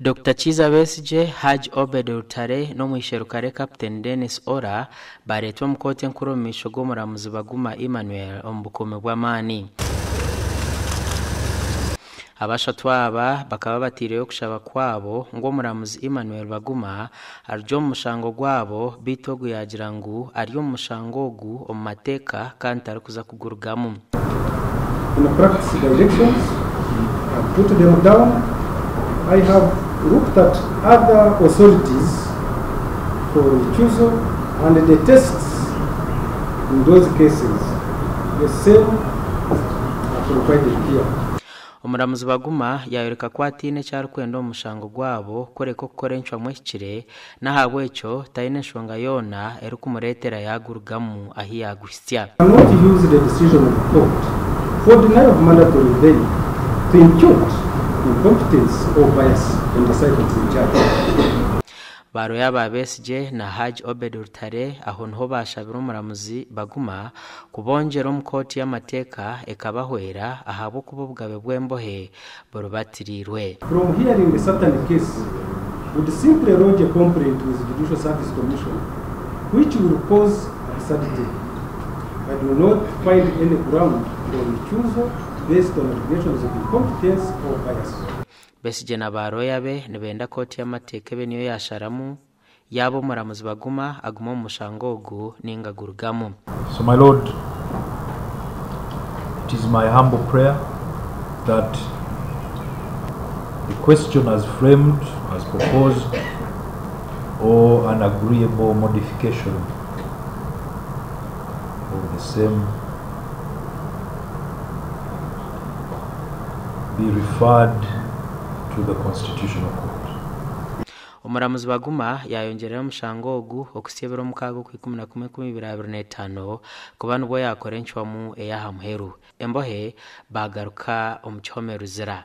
Dr. Chiza Besigye, Haji Obed Rutare no mwisherukare Captain Dennis Ora baretwa mukote nkuru mishogo muramuzi Baguma Emmanuel ombukome bw'amani. Abashatwaba bakaba batiriwe kushaba kwabo ngo muramuzi Emmanuel Baguma arjo mushango gwabo bitogu yagira ngo ariyo mushango gu omateka kandi arakuza kugurugamu. In the practice directions, I put them down. I have looked at other authorities for refusal and the tests in those cases. The same are provided here. Omuramuzi Baguma yayoreka kwatine cyarkwendo mushango gwabo koreko korenchwa mwekire nahabwe cyo tayine shonga yona erukumuretera yagurugamu ahi yagusya. Cannot use the decision of court for denial of mandatory bail to impute incompetence or bias in the circuit in charge. Baro yaba Besigye na Haji Obed Rutare aho nho bashabira umuramuzi Baguma kubongera umukoti y'amateka ekabahwera ahabo kububwabe bw'embohe borobatirirwe. From hearing the certain case would simply lodge a complaint with the Judicial Service Commission which will cause absurdity. I do not find any ground for refusal based on allegations of incompetence or bias. Besigye na baro yabe nibenda koti y'amateka be niyo yasharamu yabo muramuzi Baguma aguma mushangogu ningagurugamu. So my Lord, it is my humble prayer that the question as framed, as proposed, or an agreeable modification of the same be referred to the Constitutional Court. Omuramuzi Baguma yayongerera mushangogu okusyebera mukago ku 11/2025 kubana bwo yakorenchwamu eyahamheru embohe bagaruka omuchome ruzira.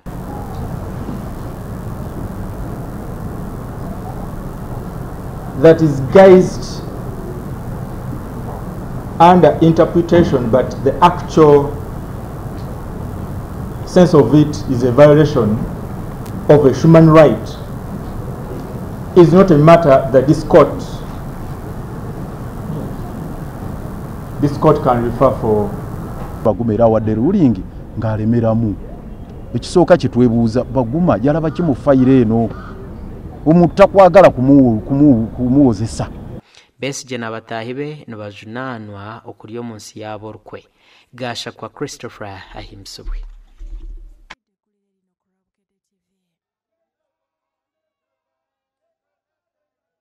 That is guised under interpretation, but the actual sense of it is a violation of a human right, is not a matter that this court can refer for. Baguma era wadde rulingi ng'alemeramu ekisooka kitwebuuza Baguma yalaba kimufayire eno omutakwagala kumuwozesa. Besigye n'abatahibe nibajunanwa okuryo munsi yabo rukwe gasha kwa Christopher ahimsubwe.